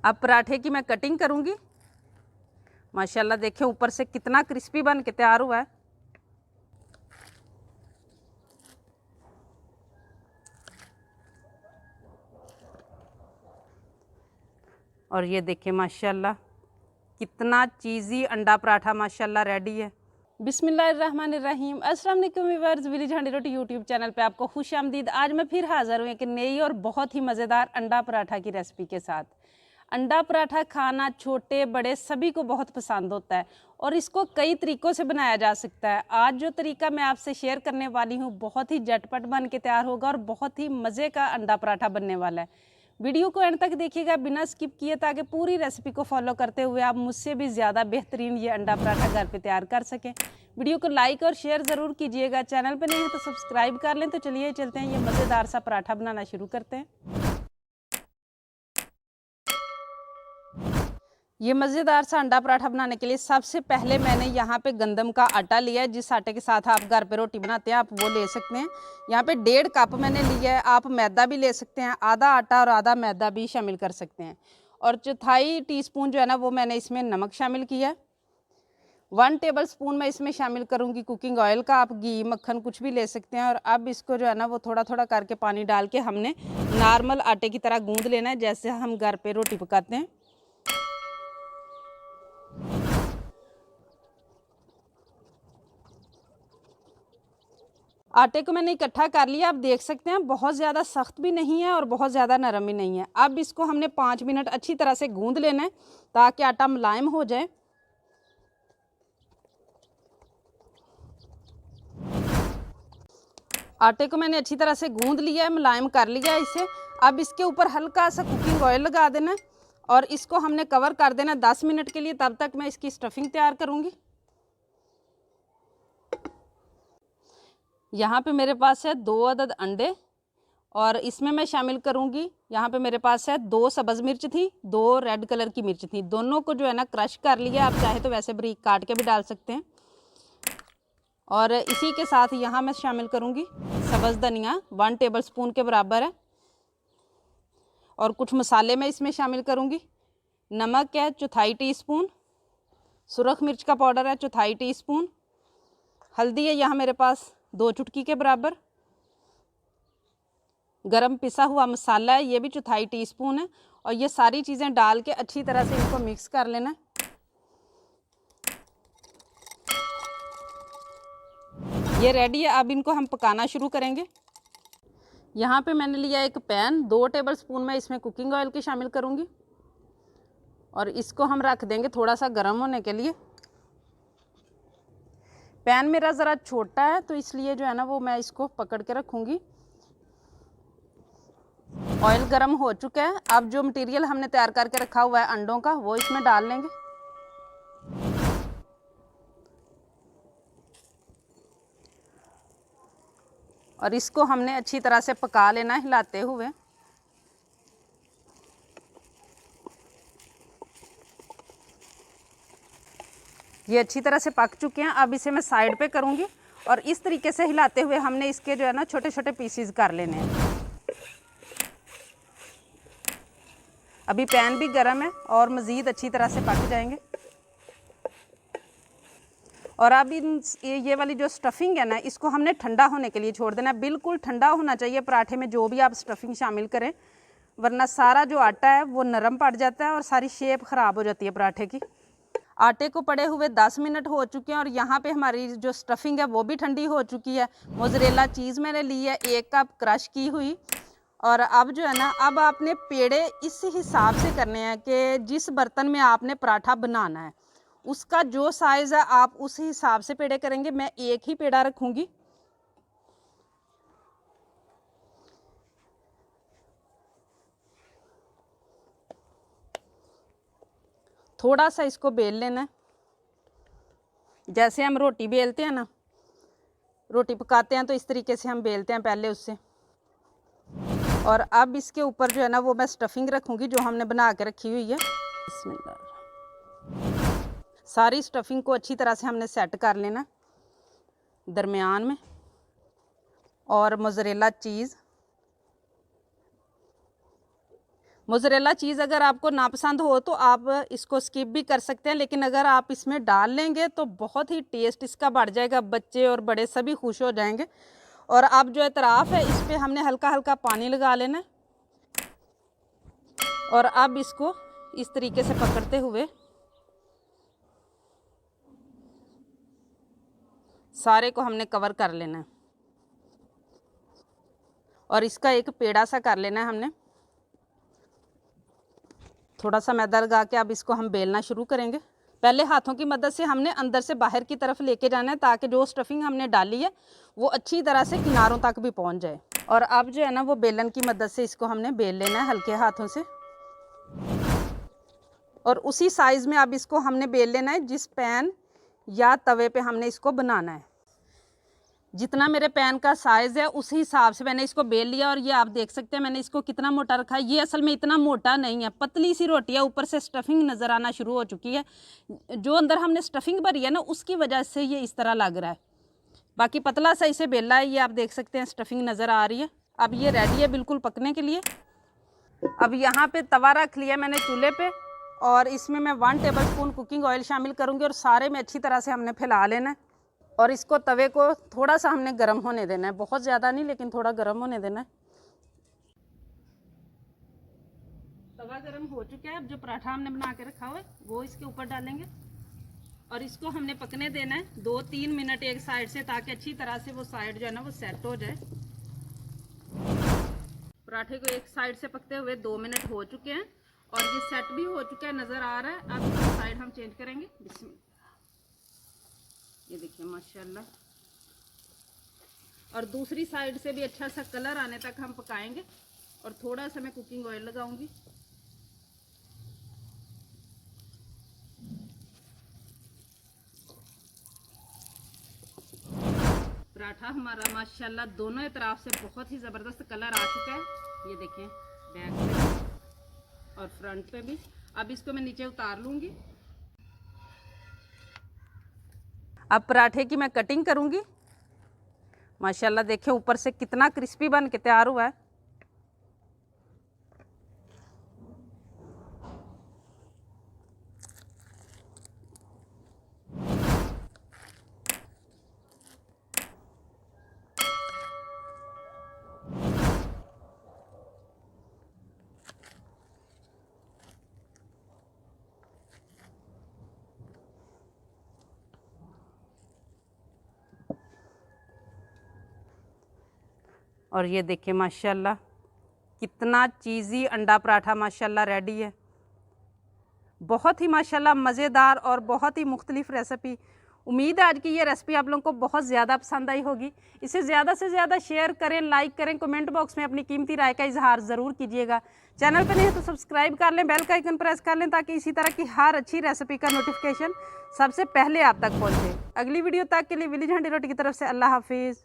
अब पराठे की मैं कटिंग करूँगी। माशाल्लाह देखिए ऊपर से कितना क्रिस्पी बन के तैयार हुआ है। और ये देखिए माशाल्लाह कितना चीज़ी अंडा पराठा माशाल्लाह रेडी है। बिस्मिल्लाहिर्रहमानिर्रहीम। अस्सलाम वालेकुम व्यूअर्स, विलेज हांडी रोटी यूट्यूब चैनल पे आपको खुश आमदीद। आज मैं फिर हाज़िर हूँ एक नई और बहुत ही मज़ेदार अंडा पराठा की रेसिपी के साथ। अंडा पराठा खाना छोटे बड़े सभी को बहुत पसंद होता है और इसको कई तरीक़ों से बनाया जा सकता है। आज जो तरीका मैं आपसे शेयर करने वाली हूँ बहुत ही झटपट बन के तैयार होगा और बहुत ही मज़े का अंडा पराठा बनने वाला है। वीडियो को एंड तक देखिएगा बिना स्किप किए, ताकि पूरी रेसिपी को फॉलो करते हुए आप मुझसे भी ज़्यादा बेहतरीन ये अंडा पराठा घर पे तैयार कर सकें। वीडियो को लाइक और शेयर ज़रूर कीजिएगा। चैनल पे नहीं है तो सब्सक्राइब कर लें। तो चलिए चलते हैं, ये मज़ेदार सा पराठा बनाना शुरू करते हैं। ये मज़ेदार सा अंडा पराठा बनाने के लिए सबसे पहले मैंने यहाँ पे गंदम का आटा लिया है। जिस आटे के साथ आप घर पे रोटी बनाते हैं आप वो ले सकते हैं। यहाँ पे 1.5 कप मैंने लिया है। आप मैदा भी ले सकते हैं, आधा आटा और आधा मैदा भी शामिल कर सकते हैं। और 1/4 टीस्पून जो है ना वो मैंने इसमें नमक शामिल किया है। 1 टेबल स्पून मैं इसमें शामिल करूँगी कुकिंग ऑयल का। आप घी मक्खन कुछ भी ले सकते हैं। और अब इसको जो है ना वो थोड़ा थोड़ा करके पानी डाल के हमने नॉर्मल आटे की तरह गूँध लेना है, जैसे हम घर पर रोटी पकाते हैं। आटे को मैंने इकट्ठा कर लिया। आप देख सकते हैं बहुत ज़्यादा सख्त भी नहीं है और बहुत ज़्यादा नरम भी नहीं है। अब इसको हमने 5 मिनट अच्छी तरह से गूंद लेना है ताकि आटा मुलायम हो जाए। आटे को मैंने अच्छी तरह से गूंद लिया है, मुलायम कर लिया है इसे। अब इसके ऊपर हल्का सा कुकिंग ऑयल लगा देना और इसको हमने कवर कर देना 10 मिनट के लिए। तब तक मैं इसकी स्टफिंग तैयार करूँगी। यहाँ पे मेरे पास है 2 अदद अंडे और इसमें मैं शामिल करूँगी, यहाँ पे मेरे पास है 2 सब्ज़ मिर्च थी, 2 रेड कलर की मिर्च थी। दोनों को जो है ना क्रश कर लिया। आप चाहे तो वैसे बारीक काट के भी डाल सकते हैं। और इसी के साथ यहाँ मैं शामिल करूँगी सब्ज़ धनिया 1 टेबल स्पून के बराबर है। और कुछ मसाले मैं इसमें शामिल करूँगी। नमक है 1/4 टीस्पून, सुरख मिर्च का पाउडर है 1/4 टीस्पून, हल्दी है यहाँ मेरे पास 2 चुटकी के बराबर, गरम पिसा हुआ मसाला है ये भी 1/4 टीस्पून है। और ये सारी चीज़ें डाल के अच्छी तरह से इनको मिक्स कर लेना है। ये रेडी है। अब इनको हम पकाना शुरू करेंगे। यहाँ पे मैंने लिया एक पैन, 2 टेबल स्पून में इसमें कुकिंग ऑयल की शामिल करूँगी और इसको हम रख देंगे थोड़ा सा गर्म होने के लिए। पैन मेरा ज़रा छोटा है तो इसलिए जो है ना वो मैं इसको पकड़ के रखूँगी। ऑयल गर्म हो चुका है। अब जो मटेरियल हमने तैयार करके रखा हुआ है अंडों का वो इसमें डाल लेंगे। और इसको हमने अच्छी तरह से पका लेना है हिलाते हुए। ये अच्छी तरह से पक चुके हैं। अब इसे मैं साइड पे करूँगी और इस तरीके से हिलाते हुए हमने इसके जो है ना छोटे छोटे पीसीज कर लेने हैं। अभी पैन भी गर्म है और मज़ीद अच्छी तरह से पक जाएंगे। और अब ये वाली जो स्टफिंग है ना इसको हमने ठंडा होने के लिए छोड़ देना है। बिल्कुल ठंडा होना चाहिए पराठे में जो भी आप स्टफिंग शामिल करें, वरना सारा जो आटा है वो नरम पड़ जाता है और सारी शेप ख़राब हो जाती है पराठे की। आटे को पड़े हुए 10 मिनट हो चुके हैं और यहाँ पे हमारी जो स्टफिंग है वो भी ठंडी हो चुकी है। मोज़रेला चीज़ मैंने ली है 1 कप क्रश की हुई। और अब जो है ना अब आपने पेड़े इस हिसाब से करने हैं कि जिस बर्तन में आपने पराठा बनाना है उसका जो साइज़ है आप उस हिसाब से पेड़े करेंगे। मैं एक ही पेड़ा रखूँगी। थोड़ा सा इसको बेल लेना है, जैसे हम रोटी बेलते हैं ना, रोटी पकाते हैं तो इस तरीके से हम बेलते हैं पहले उससे। और अब इसके ऊपर जो है ना वो मैं स्टफिंग रखूँगी जो हमने बना के रखी हुई है। बिस्मिल्लाह। सारी स्टफिंग को अच्छी तरह से हमने सेट कर लेना दरमियान में। और मोज़रेला चीज़ मोज़रेला चीज़ अगर आपको नापसंद हो तो आप इसको स्किप भी कर सकते हैं, लेकिन अगर आप इसमें डाल लेंगे तो बहुत ही टेस्ट इसका बढ़ जाएगा, बच्चे और बड़े सभी खुश हो जाएंगे। और अब जो अतराफ़ है इस पर हमने हल्का हल्का पानी लगा लेना है और अब इसको इस तरीके से पकड़ते हुए सारे को हमने कवर कर लेना है और इसका एक पेड़ा सा कर लेना है हमने। थोड़ा सा मैदा लगा के अब इसको हम बेलना शुरू करेंगे। पहले हाथों की मदद से हमने अंदर से बाहर की तरफ लेके जाना है ताकि जो स्टफिंग हमने डाली है वो अच्छी तरह से किनारों तक भी पहुंच जाए। और अब जो है ना वो बेलन की मदद से इसको हमने बेल लेना है हल्के हाथों से और उसी साइज़ में अब इसको हमने बेल लेना है जिस पैन या तवे पे हमने इसको बनाना है। जितना मेरे पैन का साइज़ है उसी हिसाब से मैंने इसको बेल लिया और ये आप देख सकते हैं मैंने इसको कितना मोटा रखा है। ये असल में इतना मोटा नहीं है, पतली सी रोटी है, ऊपर से स्टफिंग नज़र आना शुरू हो चुकी है। जो अंदर हमने स्टफिंग भरी है ना उसकी वजह से ये इस तरह लग रहा है, बाकी पतला सा इसे बेला है। ये आप देख सकते हैं स्टफिंग नज़र आ रही है। अब ये रेडी है बिल्कुल पकने के लिए। अब यहाँ पर तवा रख लिया मैंने चूल्हे पर और इसमें मैं 1 टेबलस्पून कुकिंग ऑयल शामिल करूँगी और सारे में अच्छी तरह से हमने फैला लेना है और इसको तवे को थोड़ा सा हमने गर्म होने देना है, बहुत ज़्यादा नहीं लेकिन थोड़ा गर्म होने देना है। तवा गर्म हो चुका है। अब जो पराठा हमने बना के रखा हुआ है वो इसके ऊपर डालेंगे और इसको हमने पकने देना है 2-3 मिनट एक साइड से, ताकि अच्छी तरह से वो साइड जो है ना वो सेट हो जाए। पराठे को एक साइड से पकते हुए 2 मिनट हो चुके हैं और ये सेट भी हो चुका है, नज़र आ रहा है। अब इसकी साइड हम चेंज करेंगे। बिस्मिल्लाह, ये देखिए माशाल्लाह। और दूसरी साइड से भी अच्छा सा कलर आने तक हम पकाएंगे और थोड़ा सा मैं कुकिंग ऑयल लगाऊंगी। पराठा हमारा माशाल्लाह दोनों तरफ से बहुत ही ज़बरदस्त कलर आ चुका है। ये देखें बैक पे और फ्रंट पे भी। अब इसको मैं नीचे उतार लूँगी। अब पराठे की मैं कटिंग करूँगी। माशाल्लाह देखें ऊपर से कितना क्रिस्पी बन के तैयार हुआ है। और ये देखिए माशाल्लाह कितना चीज़ी अंडा पराठा माशाल्लाह रेडी है। बहुत ही माशाल्लाह मज़ेदार और बहुत ही मुख्तलिफ़ रेसिपी। उम्मीद है आज की ये रेसिपी आप लोगों को बहुत ज़्यादा पसंद आई होगी। इसे ज़्यादा से ज़्यादा शेयर करें, लाइक करें, कमेंट बॉक्स में अपनी कीमती राय का इजहार ज़रूर कीजिएगा। चैनल पर नहीं है तो सब्सक्राइब कर लें, बेल का आइकन प्रेस कर लें ताकि इसी तरह की हर अच्छी रेसिपी का नोटिफिकेशन सबसे पहले आप तक पहुँचे। अगली वीडियो तक के लिए विलेज हांडी रोटी की तरफ से अल्लाह हाफिज़।